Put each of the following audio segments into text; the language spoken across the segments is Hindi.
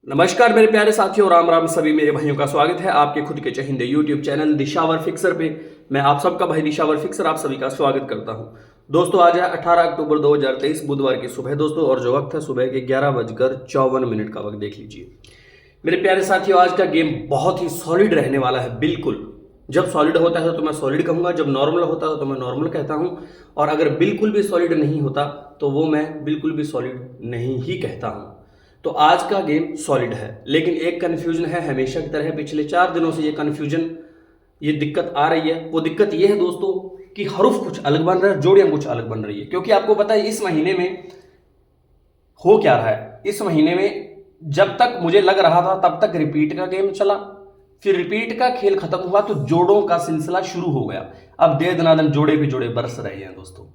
नमस्कार मेरे प्यारे साथियों, राम राम सभी मेरे भाइयों का स्वागत है आपके खुद के चहिंदे यूट्यूब चैनल दिशावर फिक्सर पे। मैं आप सबका भाई दिशावर फिक्सर आप सभी का स्वागत करता हूं। दोस्तों आज है 18 अक्टूबर 2023 बुधवार की सुबह दोस्तों, और जो वक्त है सुबह के 11:54 का वक्त देख लीजिए। मेरे प्यारे साथियों, आज का गेम बहुत ही सॉलिड रहने वाला है। बिल्कुल जब सॉलिड होता है तो मैं सॉलिड कहूंगा, जब नॉर्मल होता है तो मैं नॉर्मल कहता हूं, और अगर बिल्कुल भी सॉलिड नहीं होता तो वो मैं बिल्कुल भी सॉलिड नहीं ही कहता हूं। तो आज का गेम सॉलिड है, लेकिन एक कन्फ्यूजन है। हमेशा की तरह पिछले 4 दिनों से ये कन्फ्यूजन, ये दिक्कत आ रही है। वो दिक्कत ये है दोस्तों कि हरूफ कुछ अलग बन रहा है, जोड़ियां कुछ अलग बन रही है। क्योंकि आपको पता है इस महीने में हो क्या रहा है। इस महीने में जब तक मुझे लग रहा था तब तक रिपीट का गेम चला, फिर रिपीट का खेल खत्म हुआ तो जोड़ों का सिलसिला शुरू हो गया। अब दे दनादन जोड़े पे जोड़े बरस रहे हैं दोस्तों।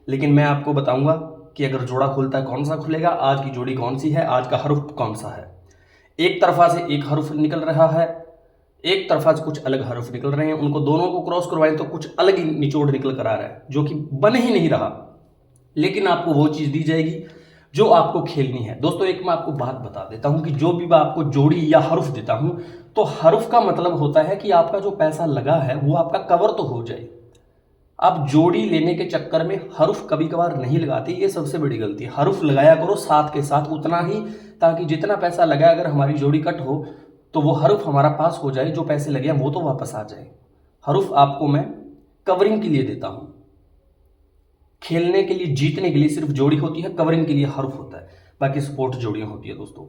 लेकिन मैं आपको बताऊंगा कि अगर जोड़ा खुलता है कौन सा खुलेगा, आज की जोड़ी कौन सी है, आज का हरूफ कौन सा है। एक तरफा से एक हरूफ निकल रहा है, एक तरफा से कुछ अलग हरूफ निकल रहे हैं। उनको दोनों को क्रॉस करवाएं तो कुछ अलग ही निचोड़ निकल कर आ रहा है, जो कि बन ही नहीं रहा। लेकिन आपको वो चीज दी जाएगी जो आपको खेलनी है। दोस्तों एक मैं आपको बात बता देता हूं कि जो भी मैं आपको जोड़ी या हरूफ देता हूं तो हरूफ का मतलब होता है कि आपका जो पैसा लगा है वो आपका कवर तो हो जाए। आप जोड़ी लेने के चक्कर में हरूफ कभी कभार नहीं लगाते, ये सबसे बड़ी गलती है। हरूफ लगाया करो साथ के साथ उतना ही, ताकि जितना पैसा लगा अगर हमारी जोड़ी कट हो तो वो हरूफ हमारा पास हो जाए, जो पैसे लगे हैं वो तो वापस आ जाए। हरूफ आपको मैं कवरिंग के लिए देता हूं, खेलने के लिए जीतने के लिए सिर्फ जोड़ी होती है, कवरिंग के लिए हरूफ होता है, बाकी सपोर्ट जोड़ियां होती है दोस्तों।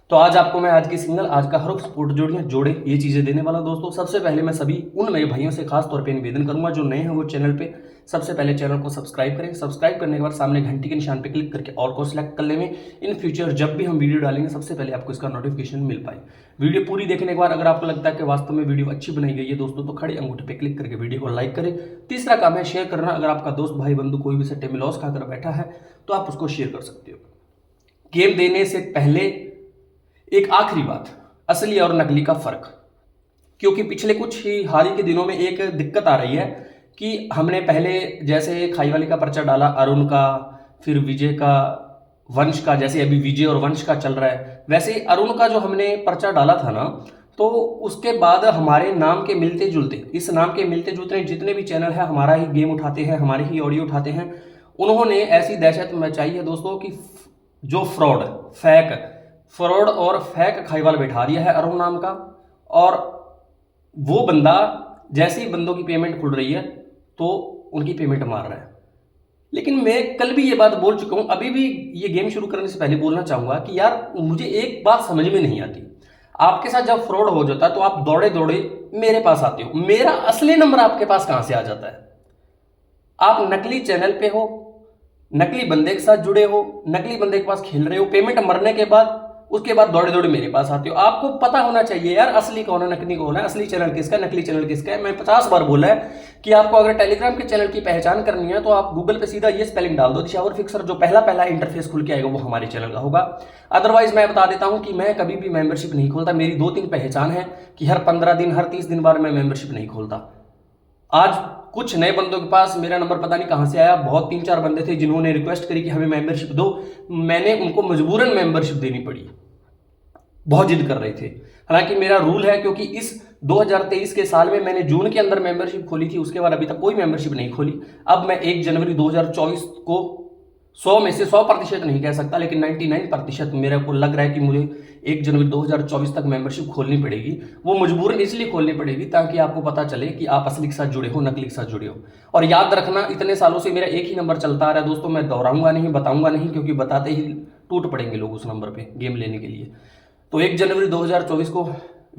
तो आज आपको मैं आज की सिंगल, आज का हरूफ, सपोर्ट जोड़ियां, जोड़े, ये चीजें देने वाला दोस्तों। सबसे पहले मैं सभी उन मेरे भाइयों से खास तौर पे निवेदन करूंगा जो नए हैं वो चैनल पे सबसे पहले चैनल को सब्सक्राइब करें। सब्सक्राइब करने के बाद सामने घंटी के निशान पे क्लिक करके ऑल को सिलेक्ट कर लेंगे। इन फ्यूचर जब भी हम वीडियो डालेंगे सबसे पहले आपको इसका नोटिफिकेशन मिल पाए। वीडियो पूरी देखने के बाद अगर आपको लगता है कि वास्तव में वीडियो अच्छी बनाई गई है दोस्तों, तो खड़े अंगूठे पे क्लिक करके वीडियो को लाइक करें। तीसरा काम है शेयर करना। अगर आपका दोस्त भाई बंधु कोई भी सट्टे में लॉस खाकर बैठा है तो आप उसको शेयर कर सकते हो। गेम देने से पहले एक आखिरी बात, असली और नकली का फर्क। क्योंकि पिछले कुछ ही हाल ही के दिनों में एक दिक्कत आ रही है कि हमने पहले जैसे खाईवाली का पर्चा डाला, अरुण का, फिर विजय का, वंश का, जैसे अभी विजय और वंश का चल रहा है, वैसे ही अरुण का जो हमने पर्चा डाला था ना, तो उसके बाद हमारे नाम के मिलते जुलते, इस नाम के मिलते जुलते जितने भी चैनल है हमारा ही गेम उठाते हैं, हमारे ही ऑडियो उठाते हैं, उन्होंने ऐसी दहशत मचाई है दोस्तों कि जो फ्रॉड और फेक खाईवाल बैठा दिया है अरुण नाम का। और वो बंदा जैसे ही बंदों की पेमेंट खुल रही है तो उनकी पेमेंट मार रहा है। लेकिन मैं कल भी ये बात बोल चुका हूं, अभी भी ये गेम शुरू करने से पहले बोलना चाहूंगा कि यार मुझे एक बात समझ में नहीं आती। आपके साथ जब फ्रॉड हो जाता है तो आप दौड़े दौड़े मेरे पास आते हो, मेरा असली नंबर आपके पास कहां से आ जाता है? आप नकली चैनल पे हो, नकली बंदे के साथ जुड़े हो, नकली बंदे के पास खेल रहे हो, पेमेंट मरने के बाद उसके बाद दौड़े दौड़े मेरे पास आते हो। आपको पता होना चाहिए यार असली कौन है, नकली कौन है, असली चैनल किसका है, नकली चैनल किसका है। मैं 50 बार बोला है कि आपको अगर टेलीग्राम के चैनल की पहचान करनी है तो आप गूगल पे सीधा ये स्पेलिंग डाल दो, दिशावर फिक्सर, जो पहला इंटरफेस खुल के आएगा वो हमारे चैनल का होगा। अदरवाइज मैं बता देता हूं कि मैं कभी भी मेंबरशिप नहीं खोलता। मेरी 2-3 पहचान है कि हर 15 दिन, हर 30 दिन बाद मैं मेंबरशिप नहीं खोलता। आज कुछ नए बंदों के पास मेरा नंबर पता नहीं कहां से आया, बहुत 3-4 बंदे थे जिन्होंने रिक्वेस्ट करी कि हमें मेंबरशिप दो, मैंने उनको मजबूरन मेंबरशिप देनी पड़ी, बहुत जिद कर रहे थे। हालांकि मेरा रूल है, क्योंकि इस 2023 के साल में मैंने जून के अंदर मेंबरशिप खोली थी, उसके बाद अभी तक कोई मेंबरशिप नहीं खोली। अब मैं 1 जनवरी 2024 को 100 में से 100% नहीं कह सकता, लेकिन 99% मेरे को लग रहा है कि मुझे 1 जनवरी 2024 तक मेंबरशिप खोलनी पड़ेगी। वो मजबूरन इसलिए खोलनी पड़ेगी ताकि आपको पता चले कि आप असली के साथ जुड़े हो, नकली के साथ जुड़े हो। और याद रखना, इतने सालों से मेरा एक ही नंबर चलता आ रहा है दोस्तों, मैं दोहराऊंगा नहीं, बताऊंगा नहीं, क्योंकि बताते ही टूट पड़ेंगे लोग उस नंबर पर गेम लेने के लिए। तो 1 जनवरी 2024 को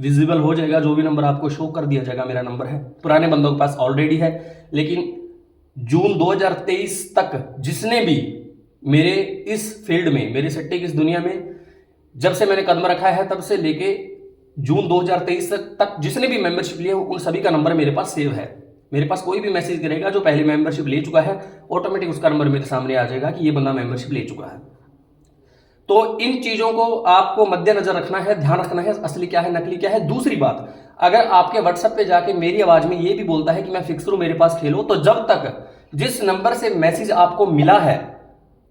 विजिबल हो जाएगा, जो भी नंबर आपको शो कर दिया जाएगा मेरा नंबर है। पुराने बंदों के पास ऑलरेडी है, लेकिन जून 2023 तक जिसने भी मेरे इस फील्ड में, मेरे सट्टे की इस दुनिया में जब से मैंने कदम रखा है तब से लेके जून 2023 तक जिसने भी मेंबरशिप लिए उन सभी का नंबर मेरे पास सेव है। मेरे पास कोई भी मैसेज करेगा जो पहले मेंबरशिप ले चुका है, ऑटोमेटिक उसका नंबर मेरे सामने आ जाएगा कि ये बंदा मेंबरशिप ले चुका है। तो इन चीजों को आपको मद्देनजर रखना है, ध्यान रखना है, असली क्या है, नकली क्या है। दूसरी बात, अगर आपके व्हाट्सएप पे जाके मेरी आवाज में ये भी बोलता है कि मैं फिक्सर हूं, मेरे पास खेलो, तो जब तक जिस नंबर से मैसेज आपको मिला है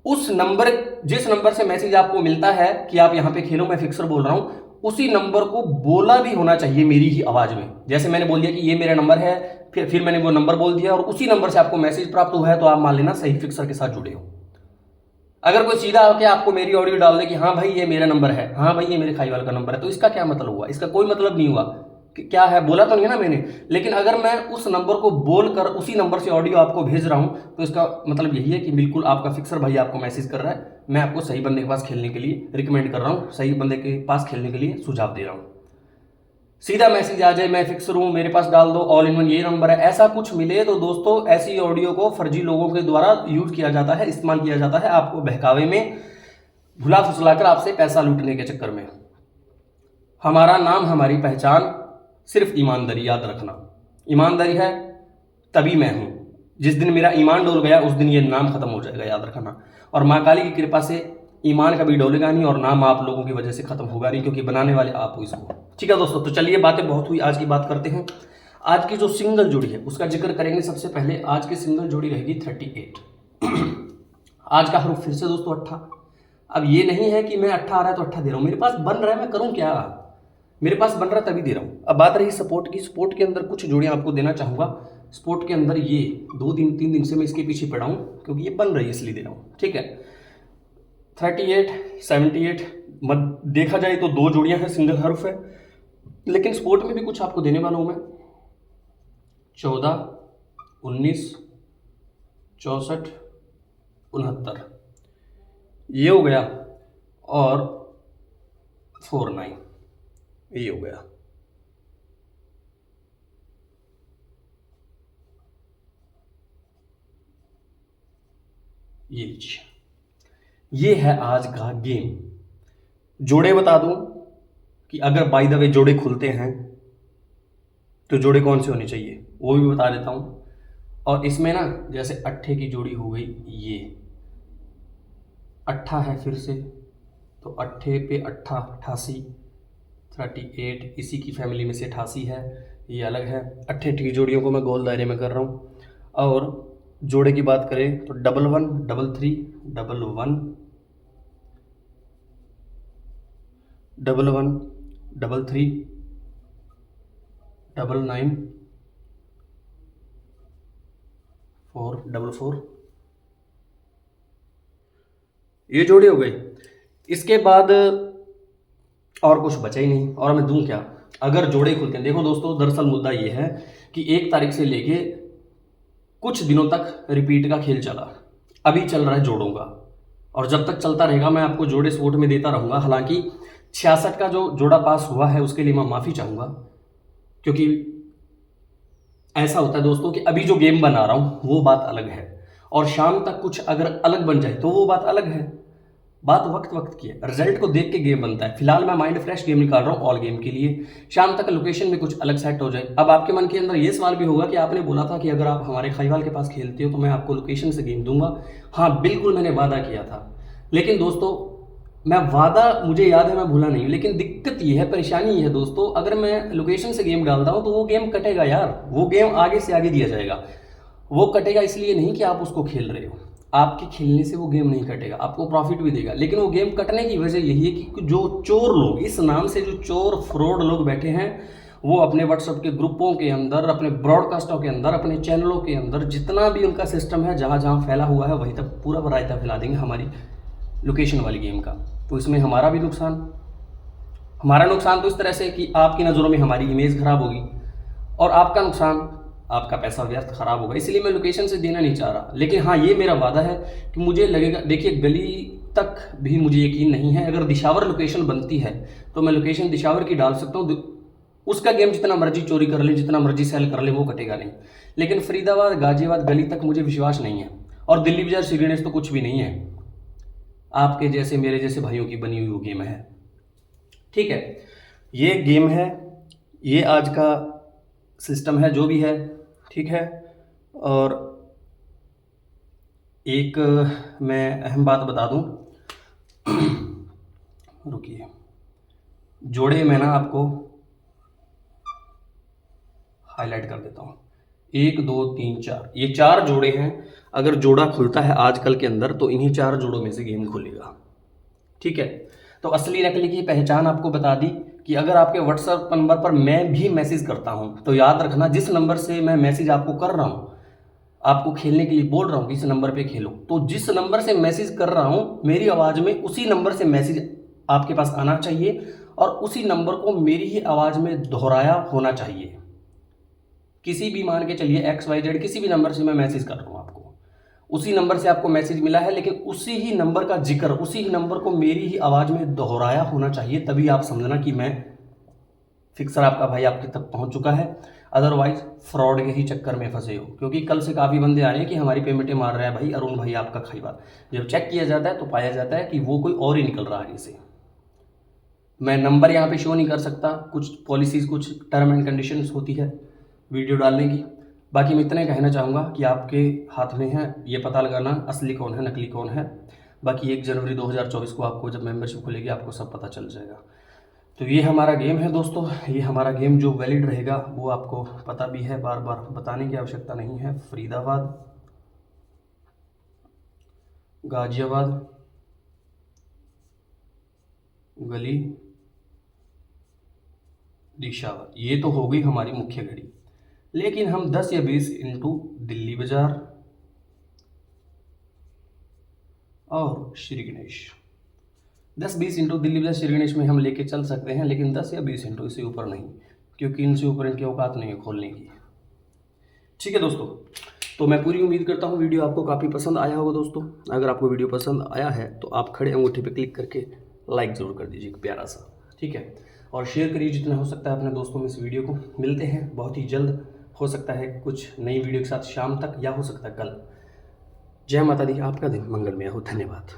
उस नंबर, जिस नंबर से मैसेज आपको मिलता है कि आप यहां पे खेलो, मैं फिक्सर बोल रहा हूं, उसी नंबर को बोला भी होना चाहिए मेरी ही आवाज में। जैसे मैंने बोल दिया कि ये मेरा नंबर है, फिर मैंने वो नंबर बोल दिया और उसी नंबर से आपको मैसेज प्राप्त हुआ है, तो आप मान लेना सही फिक्सर के साथ जुड़े हो। अगर कोई सीधा आके आपको मेरी ऑडियो डाल दे कि हाँ भाई ये मेरा नंबर है, हाँ भाई ये मेरे खाईवाल का नंबर है, तो इसका क्या मतलब हुआ? इसका कोई मतलब नहीं हुआ कि क्या है, बोला तो नहीं है ना मैंने। लेकिन अगर मैं उस नंबर को बोलकर उसी नंबर से ऑडियो आपको भेज रहा हूं, तो इसका मतलब यही है कि बिल्कुल आपका फिक्सर भाई आपको मैसेज कर रहा है, मैं आपको सही बंदे के पास खेलने के लिए रिकमेंड कर रहा हूं, सही बंदे के पास खेलने के लिए सुझाव दे रहा हूं। सीधा मैसेज आ जाए मैं फिक्सर हूं, मेरे पास डाल दो, ऑल इन वन ये नंबर है, ऐसा कुछ मिले तो दोस्तों ऐसी ऑडियो को फर्जी लोगों के द्वारा यूज किया जाता है, इस्तेमाल किया जाता है आपको बहकावे में, भुला फुसलाकर आपसे पैसा लूटने के चक्कर में। हमारा नाम, हमारी पहचान सिर्फ ईमानदारी, याद रखना। ईमानदारी है तभी मैं हूं, जिस दिन मेरा ईमान डोल गया उस दिन ये नाम खत्म हो जाएगा, याद रखना। और माँ काली की कृपा से ईमान कभी डोलेगा नहीं और नाम आप लोगों की वजह से खत्म होगा नहीं, क्योंकि बनाने वाले आप हो इसको। ठीक है दोस्तों, तो चलिए बातें बहुत हुई, आज की बात करते हैं। आज की जो सिंगल जोड़ी है उसका जिक्र करेंगे। सबसे पहले आज की सिंगल जोड़ी रहेगी 38। आज का हरूफ फिर से दोस्तों 8। अब ये नहीं है कि मैं 8 आ रहा है तो 8 दे रहा हूं, मेरे पास बन रहा है, मैं करूं क्या? मेरे पास बन रहा है तभी दे रहा हूं। अब बात रही सपोर्ट की, सपोर्ट के अंदर कुछ जोड़ियां आपको देना चाहूंगा। सपोर्ट के अंदर ये 2-3 दिन से मैं इसके पीछे पड़ा हूं, क्योंकि ये बन रही है इसलिए दे रहा हूं। ठीक है, 38, 78 मत देखा जाए तो 2 जोड़ियां हैं, सिंगल हर्फ है, लेकिन सपोर्ट में भी कुछ आपको देने वाला हूं मैं। 14, 19, 64, 69 ये हो गया, और 49 ये हो गया। ये लीजिए, ये है आज का गेम। जोड़े बता दूं कि अगर बाय द वे जोड़े खुलते हैं तो जोड़े कौन से होने चाहिए वो भी बता देता हूं। और इसमें ना जैसे 8 की जोड़ी हो गई, ये 8 है फिर से, तो 8 पे 8 88, 38 इसी की फैमिली में से 88 है, ये अलग है। 8 की जोड़ियों को मैं गोल दायरे में कर रहा हूँ। और जोड़े की बात करें तो 11, 33, 11, 11, 33, 99, 444 ये जोड़ी हो गई। इसके बाद और कुछ बचा ही नहीं, और मैं दूं क्या अगर जोड़े खुलते हैं। देखो दोस्तों, दरअसल मुद्दा ये है कि 1 तारीख से लेके कुछ दिनों तक रिपीट का खेल चला, अभी चल रहा है जोड़ों का, और जब तक चलता रहेगा मैं आपको जोड़े सपोर्ट में देता रहूंगा। हालांकि 66 का जो जोड़ा पास हुआ है उसके लिए मैं माफी चाहूंगा, क्योंकि ऐसा होता है दोस्तों कि अभी जो गेम बना रहा हूं वो बात अलग है, और शाम तक कुछ अगर अलग बन जाए तो वो बात अलग है। बात वक्त वक्त की है, रिजल्ट को देख के गेम बनता है। फिलहाल मैं माइंड फ्रेश गेम निकाल रहा हूँ ऑल गेम के लिए, शाम तक लोकेशन में कुछ अलग सेट हो जाए। अब आपके मन के अंदर ये सवाल भी होगा कि आपने बोला था कि अगर आप हमारे खाईवाल के पास खेलते हो तो मैं आपको लोकेशन से गेम दूंगा। हाँ बिल्कुल, मैंने वादा किया था, लेकिन दोस्तों मैं वादा मुझे याद है, मैं भूला नहीं, लेकिन दिक्कत ये है, परेशानी ये है दोस्तों, अगर मैं लोकेशन से गेम डालता हूँ तो वो गेम कटेगा यार, वो गेम आगे से आगे दिया जाएगा। वो कटेगा इसलिए नहीं कि आप उसको खेल रहे हो, आपके खेलने से वो गेम नहीं कटेगा, आपको प्रॉफिट भी देगा, लेकिन वो गेम कटने की वजह यही है कि जो चोर लोग, इस नाम से जो चोर फ्रॉड लोग बैठे हैं, वो अपने व्हाट्सएप के ग्रुपों के अंदर, अपने ब्रॉडकास्टों के अंदर, अपने चैनलों के अंदर, जितना भी उनका सिस्टम है, जहाँ जहाँ फैला हुआ है वहीं तक पूरा रायता फैला देंगे हमारी लोकेशन वाली गेम का। तो इसमें हमारा भी नुकसान, हमारा नुकसान तो इस तरह से कि आपकी नज़रों में हमारी इमेज खराब होगी, और आपका नुकसान, आपका पैसा व्यर्थ खराब होगा। इसलिए मैं लोकेशन से देना नहीं चाह रहा, लेकिन हाँ ये मेरा वादा है कि मुझे लगेगा, देखिए गली तक भी मुझे यकीन नहीं है, अगर दिशावर लोकेशन बनती है तो मैं लोकेशन दिशावर की डाल सकता हूँ, उसका गेम जितना मर्जी चोरी कर ले, जितना मर्जी सेल कर ले, वो कटेगा नहीं। लेकिन फरीदाबाद गाजियाबाद गली तक मुझे विश्वास नहीं है, और दिल्ली बाजार श्रीगणेश तो कुछ भी नहीं है, आपके जैसे मेरे जैसे भाइयों की बनी हुई वो गेम है। ठीक है, ये गेम है, ये आज का सिस्टम है जो भी है, ठीक है। और एक मैं अहम बात बता दूं, रुकिए, जोड़े मैं ना आपको हाईलाइट कर देता हूं। 1, 2, 3, 4 ये 4 जोड़े हैं। अगर जोड़ा खुलता है आजकल के अंदर तो इन्हीं 4 जोड़ों में से गेम खुलेगा। ठीक है, तो असली नकली की पहचान आपको बता दी कि अगर आपके व्हाट्सएप नंबर पर मैं भी मैसेज करता हूं तो याद रखना, जिस नंबर से मैं मैसेज आपको कर रहा हूं, आपको खेलने के लिए बोल रहा हूं कि इस नंबर पे खेलो, तो जिस नंबर से मैसेज कर रहा हूं मेरी आवाज़ में उसी नंबर से मैसेज आपके पास आना चाहिए और उसी नंबर को मेरी ही आवाज़ में दोहराया होना चाहिए। किसी भी मान के चलिए XYZ किसी भी नंबर से मैं मैसेज कर रहा हूँ आपको, उसी नंबर से आपको मैसेज मिला है, लेकिन उसी ही नंबर का जिक्र, उसी ही नंबर को मेरी ही आवाज़ में दोहराया होना चाहिए, तभी आप समझना कि मैं फिक्सर आपका भाई आपके तक पहुंच चुका है। अदरवाइज फ्रॉड के ही चक्कर में फंसे हो, क्योंकि कल से काफ़ी बंदे आ रहे हैं कि हमारी पेमेंटें मार रहा है भाई अरुण भाई आपका खाई बात। जब चेक किया जाता है तो पाया जाता है कि वो कोई और ही निकल रहा है आगे से। मैं नंबर यहाँ पे शो नहीं कर सकता, कुछ पॉलिसीज़, कुछ टर्म एंड कंडीशंस होती है वीडियो डालने की। बाकी मैं इतना कहना चाहूँगा कि आपके हाथ में है ये पता लगाना असली कौन है नकली कौन है। बाकी 1 जनवरी 2024 को आपको जब मेंबरशिप खुलेगी आपको सब पता चल जाएगा। तो ये हमारा गेम है दोस्तों, ये हमारा गेम जो वैलिड रहेगा वो आपको पता भी है, बार बार बताने की आवश्यकता नहीं है। फरीदाबाद, गाजियाबाद, गली, दिशावर, ये तो हो गई हमारी मुख्य घड़ी। लेकिन हम 10 या 20 इंटू दिल्ली बाजार और श्री गणेश, 10-20 इंटू दिल्ली बाजार श्री गणेश में हम लेके चल सकते हैं, लेकिन 10 या 20 इंटू इससे ऊपर नहीं, क्योंकि इनसे ऊपर इनकी औकात नहीं है खोलने की। ठीक है दोस्तों, तो मैं पूरी उम्मीद करता हूँ वीडियो आपको काफ़ी पसंद आया होगा दोस्तों। अगर आपको वीडियो पसंद आया है तो आप खड़े अंगूठे पे क्लिक करके लाइक ज़रूर कर दीजिए, प्यारा सा, ठीक है, और शेयर करिए जितना हो सकता है अपने दोस्तों में इस वीडियो को। मिलते हैं बहुत ही जल्द, हो सकता है कुछ नई वीडियो के साथ शाम तक, या हो सकता है कल। जय माता दी, आपका दिन मंगलमय हो, धन्यवाद।